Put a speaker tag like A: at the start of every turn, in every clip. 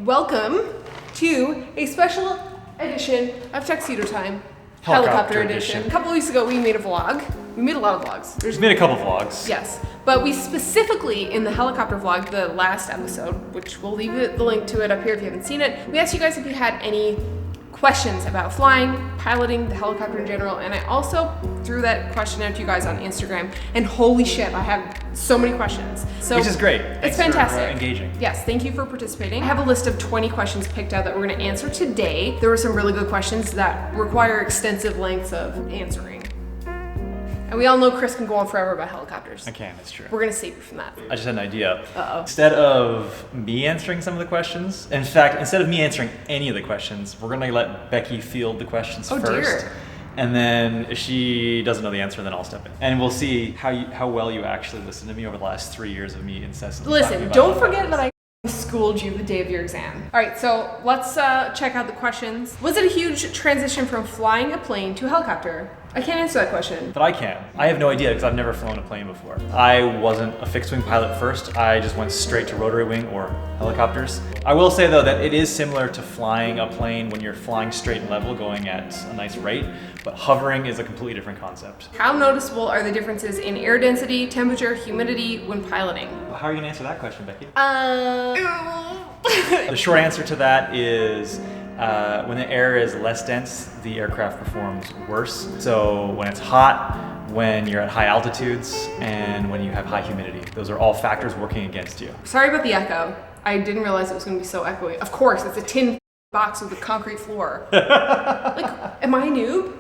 A: welcome to a special edition of Tuxedo Time. Helicopter edition. A couple weeks ago we made a vlog. We made a lot of vlogs.
B: We made a couple vlogs.
A: Yes, but we specifically, in the helicopter vlog, the last episode, which we'll leave the link to it up here if you haven't seen it, we asked you guys if you had any questions about flying, piloting, the helicopter in general, and I also threw that question out to you guys on Instagram, and holy shit, I have so many questions. So
B: which is great.
A: It's fantastic.
B: Engaging.
A: Yes, thank you for participating. I have a list of 20 questions picked out that we're gonna answer today. There were some really good questions that require extensive lengths of answering. And we all know Chris can go on forever about helicopters.
B: I can, that's true.
A: We're gonna save you from that.
B: I just had an idea.
A: Uh-oh.
B: Instead of me answering some of the questions, in fact, instead of me answering any of the questions, we're gonna let Becky field the questions first.
A: Dear.
B: And then if she doesn't know the answer, then I'll step in. And we'll see how well you actually listened to me over the last 3 years of me incessantly talking
A: Listen,
B: about
A: don't
B: helicopters.
A: forget that I schooled you the day of your exam. All right, so let's check out the questions. Was it a huge transition from flying a plane to a helicopter? I can't answer that question.
B: But I can. I have no idea because I've never flown a plane before. I wasn't a fixed wing pilot first. I just went straight to rotary wing or helicopters. I will say though that it is similar to flying a plane when you're flying straight and level going at a nice rate, but hovering is a completely different concept.
A: How noticeable are the differences in air density, temperature, humidity when piloting?
B: How are you gonna answer that question, Becky?
A: The
B: The short answer to that is when the air is less dense, the aircraft performs worse. So when it's hot, when you're at high altitudes, and when you have high humidity. Those are all factors working against you.
A: Sorry about the echo. I didn't realize it was gonna be so echoey. Of course, it's a tin box with a concrete floor. Like, am I a noob?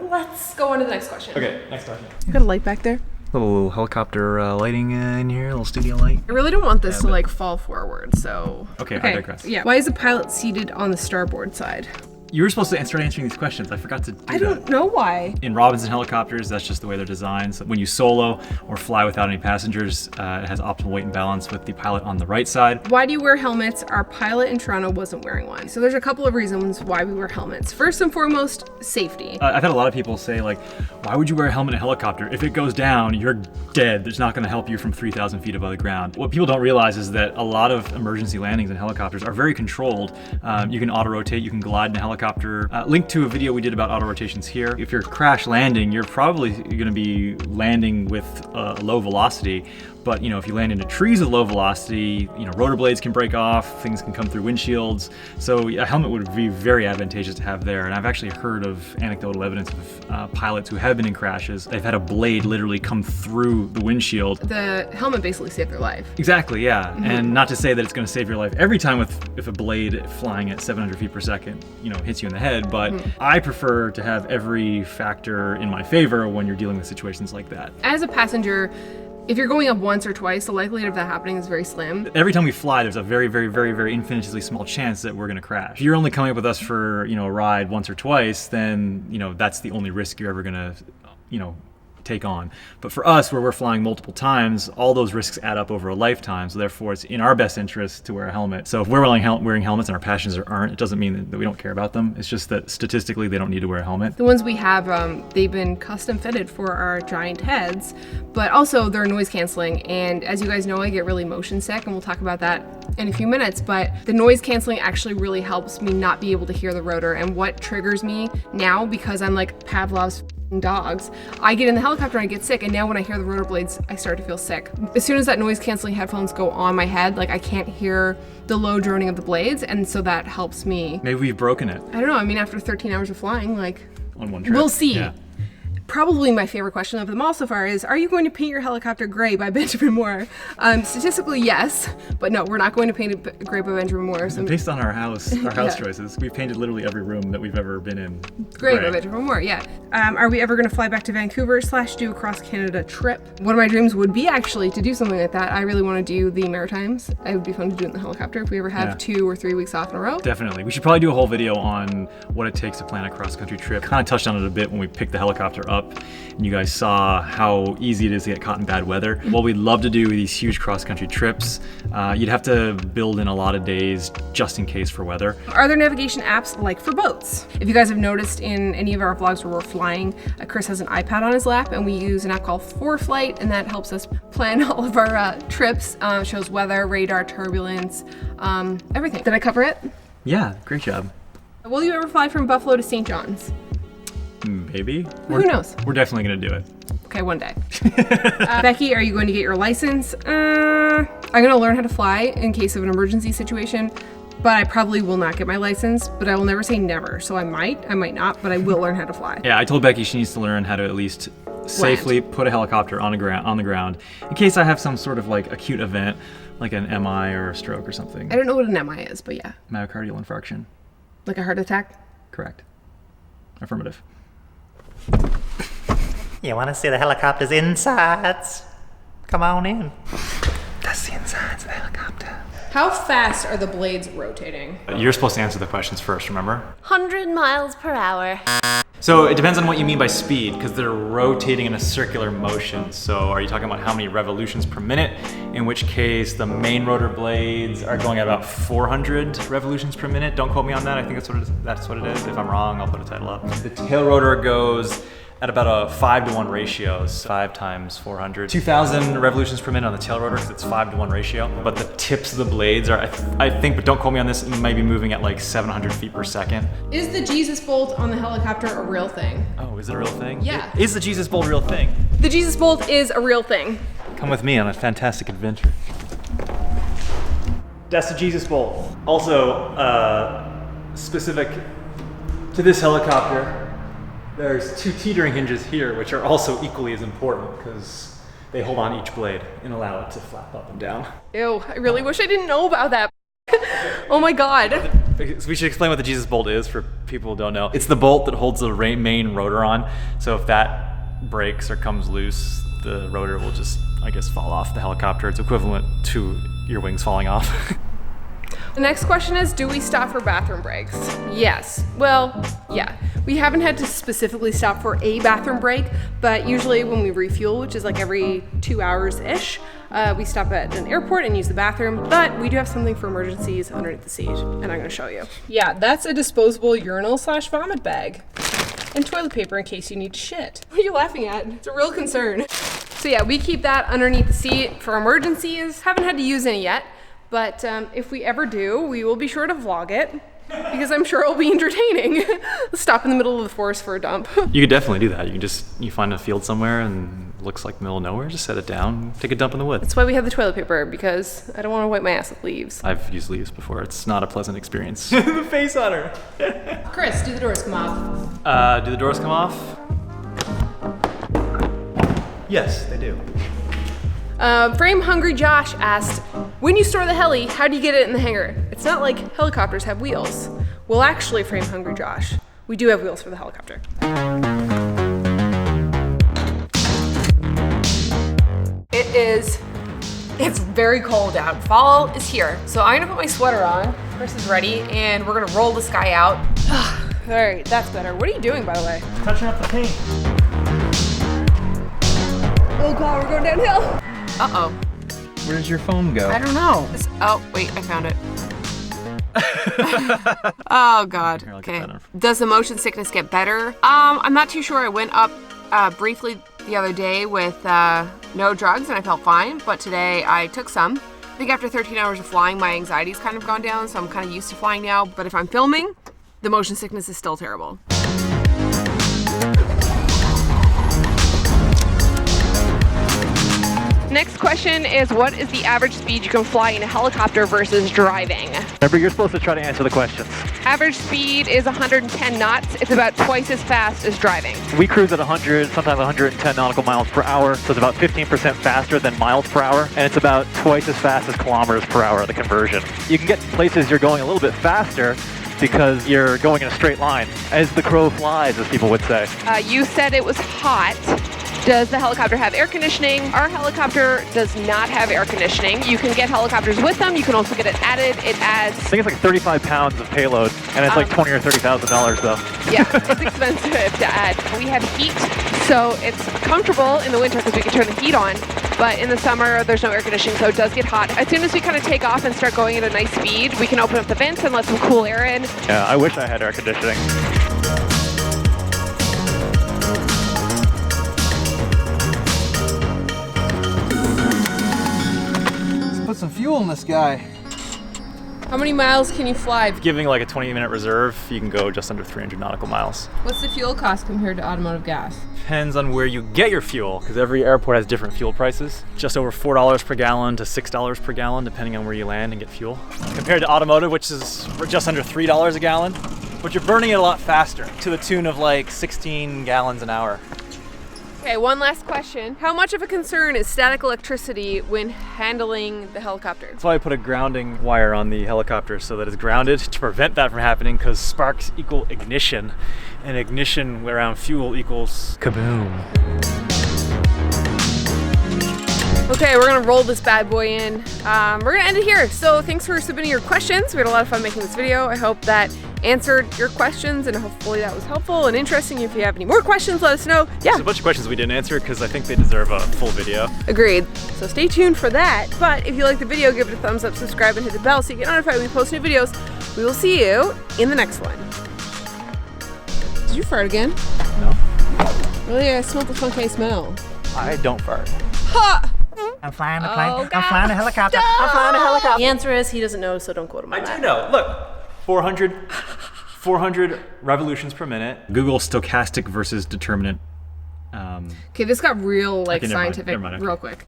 A: Let's go on to the next question.
B: Okay, next question.
A: You got a light back there?
B: Little helicopter lighting in here, a little studio light.
A: I really don't want this to like fall forward, so.
B: Okay, I digress.
A: Yeah. Why is the pilot seated on the starboard side?
B: You were supposed to start answering these questions. I forgot to do that.
A: I don't know why.
B: In Robinson helicopters, that's just the way they're designed. So when you solo or fly without any passengers, it has optimal weight and balance with the pilot on the right side.
A: Why do you wear helmets? Our pilot in Toronto wasn't wearing one. So there's a couple of reasons why we wear helmets. First and foremost, safety.
B: I've had a lot of people say like, why would you wear a helmet in a helicopter? If it goes down, you're dead. It's not gonna help you from 3,000 feet above the ground. What people don't realize is that a lot of emergency landings in helicopters are very controlled. You can auto-rotate, you can glide in a helicopter. Link to a video we did about auto-rotations here. If you're crash landing, you're probably gonna be landing with a low velocity. But if you land into trees with low velocity, rotor blades can break off, things can come through windshields. So a helmet would be very advantageous to have there. And I've actually heard of anecdotal evidence of pilots who have been in crashes. They've had a blade literally come through the windshield.
A: The helmet basically saved their life.
B: Exactly, yeah. Mm-hmm. And not to say that it's gonna save your life every time if a blade flying at 700 feet per second, hits you in the head, but I prefer to have every factor in my favor when you're dealing with situations like that.
A: As a passenger, if you're going up once or twice, the likelihood of that happening is very slim.
B: Every time we fly, there's a very, very, very, very infinitesimally small chance that we're gonna crash. If you're only coming up with us for, a ride once or twice, then, that's the only risk you're ever gonna, take on. But for us, where we're flying multiple times, all those risks add up over a lifetime. So therefore, it's in our best interest to wear a helmet. So if we're wearing helmets and our passengers aren't, it doesn't mean that we don't care about them. It's just that statistically, they don't need to wear a helmet.
A: The ones we have, they've been custom fitted for our giant heads, but also they're noise canceling. And as you guys know, I get really motion sick, and we'll talk about that in a few minutes, but the noise canceling actually really helps me not be able to hear the rotor. And what triggers me now, because I'm like Pavlov's dogs, I get in the helicopter and I get sick, and now when I hear the rotor blades, I start to feel sick. As soon as that noise canceling headphones go on my head, like I can't hear the low droning of the blades, and so that helps me.
B: Maybe we've broken it.
A: I don't know, I mean, after 13 hours of flying, like,
B: on one trip.
A: We'll see.
B: Yeah.
A: Probably my favorite question of them all so far is, are you going to paint your helicopter gray by Benjamin Moore? Statistically, yes, but no, we're not going to paint it gray by Benjamin Moore. So
B: based on our house choices, we've painted literally every room that we've ever been in
A: gray by Benjamin Moore, yeah. Are we ever going to fly back to Vancouver / do a cross-Canada trip? One of my dreams would be actually to do something like that. I really want to do the Maritimes. It would be fun to do it in the helicopter if we ever have 2 or 3 weeks off in a row.
B: Definitely. We should probably do a whole video on what it takes to plan a cross-country trip. Kind of touched on it a bit when we picked the helicopter up. up and you guys saw how easy it is to get caught in bad weather. What we'd love to do with these huge cross-country trips, you'd have to build in a lot of days just in case for weather.
A: Are there navigation apps like for boats? If you guys have noticed in any of our vlogs where we're flying, Chris has an iPad on his lap and we use an app called ForeFlight, and that helps us plan all of our trips. Shows weather, radar, turbulence, everything. Did I cover it?
B: Yeah, great job.
A: Will you ever fly from Buffalo to St. John's?
B: Maybe.
A: Who knows?
B: We're definitely gonna do it.
A: Okay, one day. Becky, are you going to get your license? I'm gonna learn how to fly in case of an emergency situation, but I probably will not get my license, but I will never say never. So I might not, but I will learn how to fly.
B: Yeah, I told Becky she needs to learn how to at least safely put a helicopter on the ground in case I have some sort of like acute event, like an MI or a stroke or something.
A: I don't know what an MI is, but yeah.
B: Myocardial infarction.
A: Like a heart attack?
B: Correct. Affirmative.
C: You want to see the helicopter's insides? Come on in. That's the insides of the helicopter.
A: How fast are the blades rotating?
B: You're supposed to answer the questions first, remember?
D: 100 miles per hour.
B: So it depends on what you mean by speed, because they're rotating in a circular motion. So are you talking about how many revolutions per minute? In which case the main rotor blades are going at about 400 revolutions per minute. Don't quote me on that. I think that's what it is. If I'm wrong, I'll put a title up. The tail rotor goes at about a 5-to-1 ratio, so 5 times 400. 2,000 revolutions per minute on the tail rotor because it's 5-to-1 ratio. But the tips of the blades are, I think, but don't quote me on this, it might be moving at like 700 feet per second.
A: Is the Jesus bolt on the helicopter a real thing?
B: Oh, is it a real thing?
A: Yeah.
B: Is the Jesus bolt a real thing?
A: The Jesus bolt is a real thing.
B: Come with me on a fantastic adventure. That's the Jesus bolt. Also, specific to this helicopter, there's 2 teetering hinges here, which are also equally as important because they hold on each blade and allow it to flap up and down.
A: Ew, I really wish I didn't know about that. Oh my God.
B: So we should explain what the Jesus bolt is for people who don't know. It's the bolt that holds the main rotor on. So if that breaks or comes loose, the rotor will just, I guess, fall off the helicopter. It's equivalent to your wings falling off.
A: The next question is, do we stop for bathroom breaks? Yes. Well, yeah. We haven't had to specifically stop for a bathroom break, but usually when we refuel, which is like every 2 hours-ish, we stop at an airport and use the bathroom, but we do have something for emergencies underneath the seat, and I'm gonna show you. Yeah, that's a disposable urinal/vomit bag. And toilet paper in case you need to shit. What are you laughing at? It's a real concern. So yeah, we keep that underneath the seat for emergencies. Haven't had to use any yet. But if we ever do, we will be sure to vlog it because I'm sure it'll be entertaining. Stop in the middle of the forest for a dump.
B: You could definitely do that. You find a field somewhere and it looks like the middle of nowhere, just set it down, take a dump in the woods.
A: That's why we have the toilet paper, because I don't want to wipe my ass with leaves.
B: I've used leaves before. It's not a pleasant experience. The face on her.
A: Chris, do the doors come off?
B: Do the doors come off? Yes, they do.
A: Frame Hungry Josh asked, when you store the heli, how do you get it in the hangar? It's not like helicopters have wheels. Well, actually, Frame Hungry Josh, we do have wheels for the helicopter. It's very cold out. Fall is here. So I'm gonna put my sweater on. Chris is ready, and we're gonna roll this guy out. All right, that's better. What are you doing, by the way?
B: Touching up the paint.
A: Oh God, we're going downhill. Uh-oh.
B: Where does your phone go?
A: I don't know. Oh, wait, I found it. Oh God.
B: Here,
A: okay. Does the motion sickness get better? I'm not too sure. I went up briefly the other day with no drugs and I felt fine, but today I took some. I think after 13 hours of flying, my anxiety's kind of gone down, so I'm kind of used to flying now. But if I'm filming, the motion sickness is still terrible. Next question is, what is the average speed you can fly in a helicopter versus driving?
E: Remember, you're supposed to try to answer the questions.
A: Average speed is 110 knots. It's about twice as fast as driving.
E: We cruise at 100, sometimes 110 nautical miles per hour, so it's about 15% faster than miles per hour, and it's about twice as fast as kilometers per hour, the conversion. You can get places you're going a little bit faster because you're going in a straight line, as the crow flies, as people would say.
A: You said it was hot. Does the helicopter have air conditioning? Our helicopter does not have air conditioning. You can get helicopters with them. You can also get it added. It adds,
E: I think it's like 35 pounds of payload, and it's like $20,000 or $30,000 though.
A: yeah, it's expensive to add. We have heat, so it's comfortable in the winter because we can turn the heat on. But in the summer, there's no air conditioning, so it does get hot. As soon as we kind of take off and start going at a nice speed, we can open up the vents and let some cool air in.
E: Yeah, I wish I had air conditioning.
F: Put some fuel in this guy.
A: How many miles can you fly?
B: Giving like a 20-minute reserve, you can go just under 300 nautical miles.
A: What's the fuel cost compared to automotive gas?
B: Depends on where you get your fuel, because every airport has different fuel prices. Just over $4 per gallon to $6 per gallon, depending on where you land and get fuel. Compared to automotive, which is just under $3 a gallon, but you're burning it a lot faster, to the tune of like 16 gallons an hour.
A: Okay, one last question. How much of a concern is static electricity when handling the helicopter?
B: That's why I put a grounding wire on the helicopter so that it's grounded to prevent that from happening, because sparks equal ignition, and ignition around fuel equals kaboom.
A: Okay, we're gonna roll this bad boy in. We're gonna end it here. So thanks for submitting your questions. We had a lot of fun making this video. I hope that answered your questions, and hopefully that was helpful and interesting. If you have any more questions, let us know. Yeah.
B: There's a bunch of questions we didn't answer because I think they deserve a full video.
A: Agreed. So stay tuned for that. But if you like the video, give it a thumbs up, subscribe, and hit the bell so you get notified when we post new videos. We will see you in the next one. Did you fart again?
B: No.
A: Really? I smelled the funky smell.
B: I don't fart.
A: Ha!
C: I'm flying a plane. I'm flying a helicopter. I'm flying a helicopter.
A: The answer is he doesn't know, so don't quote him on that.
B: I do know. Look, 400 revolutions per minute. Google stochastic versus determinant.
A: Okay, this got real like
B: Okay, never mind,
A: scientific
B: never mind, okay.
A: real quick.